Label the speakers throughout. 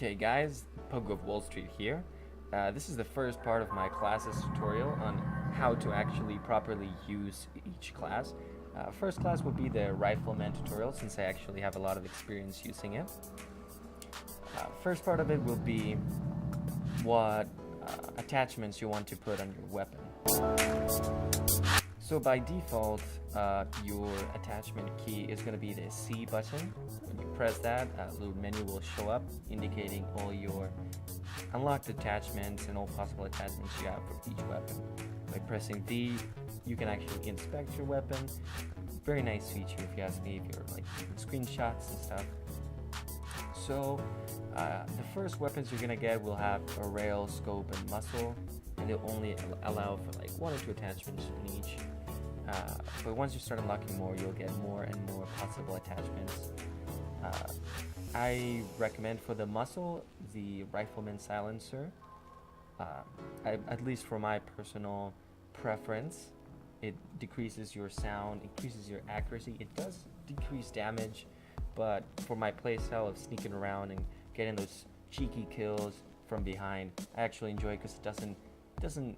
Speaker 1: Okay guys, Pug of Wall Street here. This is the first part of my classes tutorial on how to actually properly use each class. First class will be the Rifleman tutorial since I actually have a lot of experience using it. First part of it will be what attachments you want to put on your weapon. So by default, your attachment key is going to be the C button. When you press that, a little menu will show up indicating all your unlocked attachments and all possible attachments you have for each weapon. By pressing D, you can actually inspect your weapon. Very nice feature if you ask me, if you're like taking screenshots and stuff. So the first weapons you're going to get will have a rail, scope, and muzzle, and they'll only allow for like 1 or 2 attachments in each. But once you start unlocking more, you'll get more and more possible attachments. I recommend for the muzzle the Rifleman silencer. At least for my personal preference, it decreases your sound, increases your accuracy. It does decrease damage, but for my playstyle of sneaking around and getting those cheeky kills from behind, I actually enjoy it because it doesn't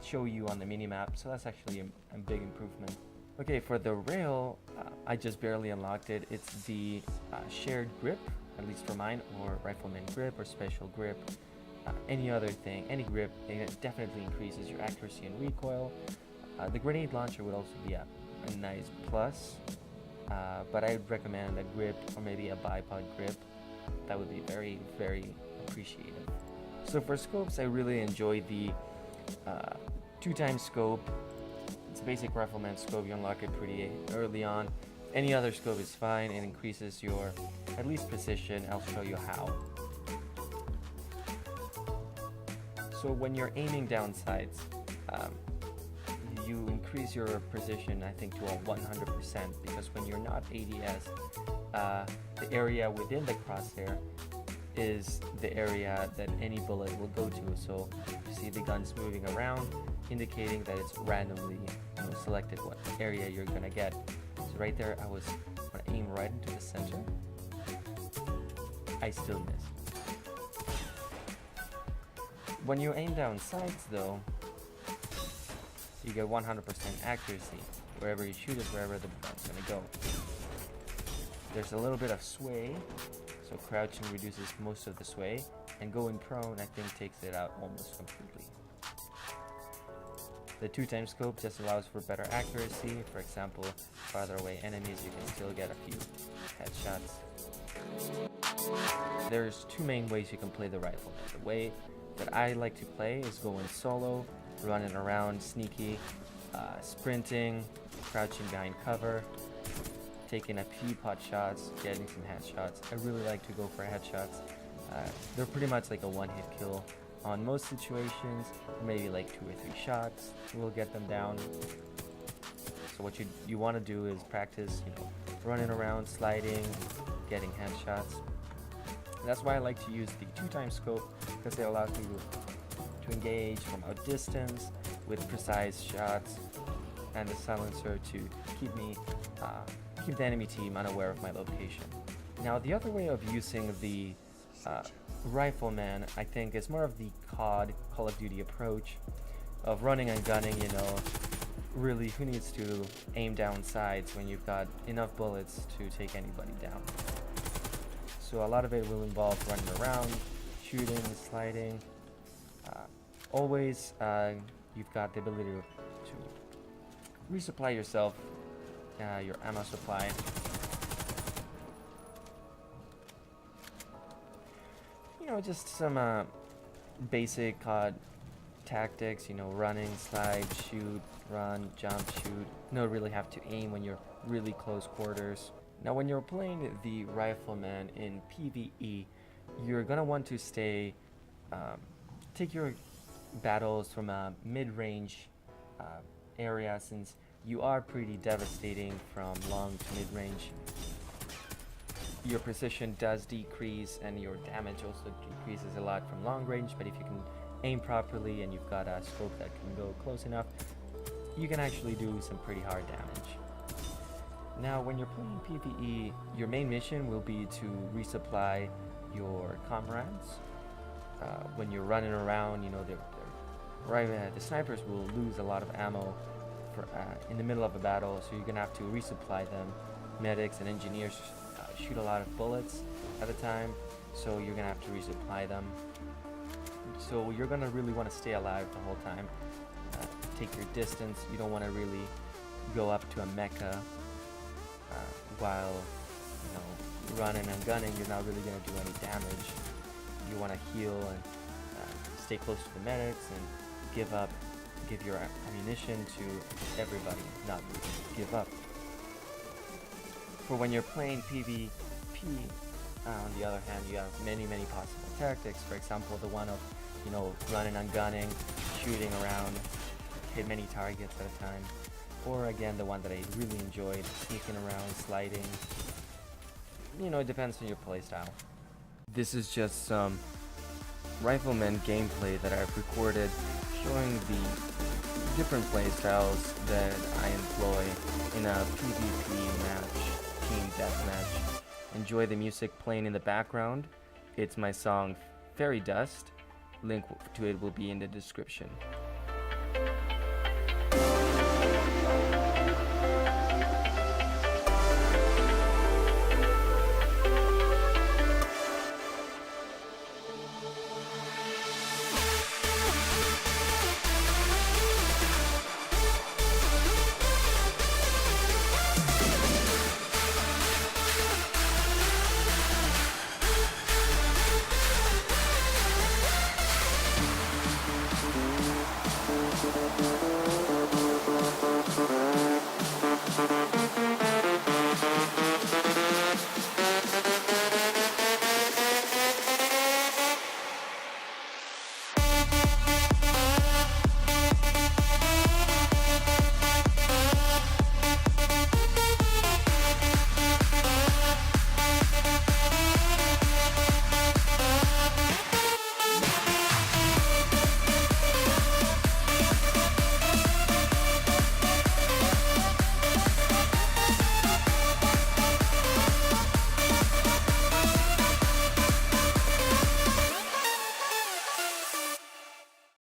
Speaker 1: show you on the minimap, so that's actually a big improvement. Okay, for the rail, I just barely unlocked it. It's the shared grip, at least for mine, or Rifleman grip or special grip. Any other thing, any grip, it definitely increases your accuracy and recoil. The grenade launcher would also be a nice plus, but I'd recommend a grip or maybe a bipod grip. That would be very, very appreciated. So for scopes, I really enjoy the 2x scope. It's a basic Rifleman scope. You unlock it pretty early on. Any other scope is fine. It increases your at least precision. I'll show you how. So when you're aiming down sights, you increase your precision, I think, to a 100%, because when you're not ADS, the area within the crosshair is the area that any bullet will go to. So you see the guns moving around, indicating that it's randomly selected what area you're gonna get. So right there, I was gonna aim right into the center. I still missed. When you aim down sights though, you get 100% accuracy. Wherever you shoot is wherever the gun's gonna go. There's a little bit of sway, so crouching reduces most of the sway, and going prone I think takes it out almost completely. The 2x scope just allows for better accuracy. For example, farther away enemies, you can still get a few headshots. There's 2 main ways you can play the rifle. The way that I like to play is going solo, running around sneaky, sprinting, crouching behind cover, taking a few pot shots, getting some headshots. I really like to go for headshots. They're pretty much like a one-hit kill on most situations. Maybe like 2 or 3 shots will get them down. So what you want to do is practice, running around, sliding, getting headshots. And that's why I like to use the 2x scope, because it allows me to engage from a distance with precise shots, and the silencer to keep the enemy team unaware of my location. Now the other way of using the Rifleman, I think, is more of the COD, Call of Duty approach of running and gunning. Really, who needs to aim down sights when you've got enough bullets to take anybody down? So a lot of it will involve running around, shooting, sliding. Always you've got the ability to resupply yourself, your ammo supply. Just some basic COD tactics, running, slide, shoot, run, jump, shoot. You don't really have to aim when you're really close quarters. Now when you're playing the Rifleman in PvE, you're gonna want to take your battles from a mid-range area, since you are pretty devastating from long to mid-range. Your precision does decrease and your damage also decreases a lot from long range, but if you can aim properly and you've got a scope that can go close enough, you can actually do some pretty hard damage. Now when you're playing PvE, your main mission will be to resupply your comrades. When you're running around, the snipers will lose a lot of ammo in the middle of a battle, so you're gonna have to resupply them. Medics and engineers shoot a lot of bullets at a time, so you're gonna have to resupply them. So you're gonna really want to stay alive the whole time. Take your distance. You don't want to really go up to a mecha while running and gunning. You're not really gonna do any damage. You want to heal and stay close to the medics and give your ammunition to everybody, not give up. For when you're playing PvP, on the other hand, you have many possible tactics. For example, the one of running and gunning, shooting around, hit many targets at a time. Or again, the one that I really enjoyed, sneaking around, sliding. It depends on your playstyle. This is just some Rifleman gameplay that I've recorded showing the different playstyles that I employ in a PvP match, team deathmatch. Enjoy the music playing in the background. It's my song Fairy Dust. Link to it will be in the description.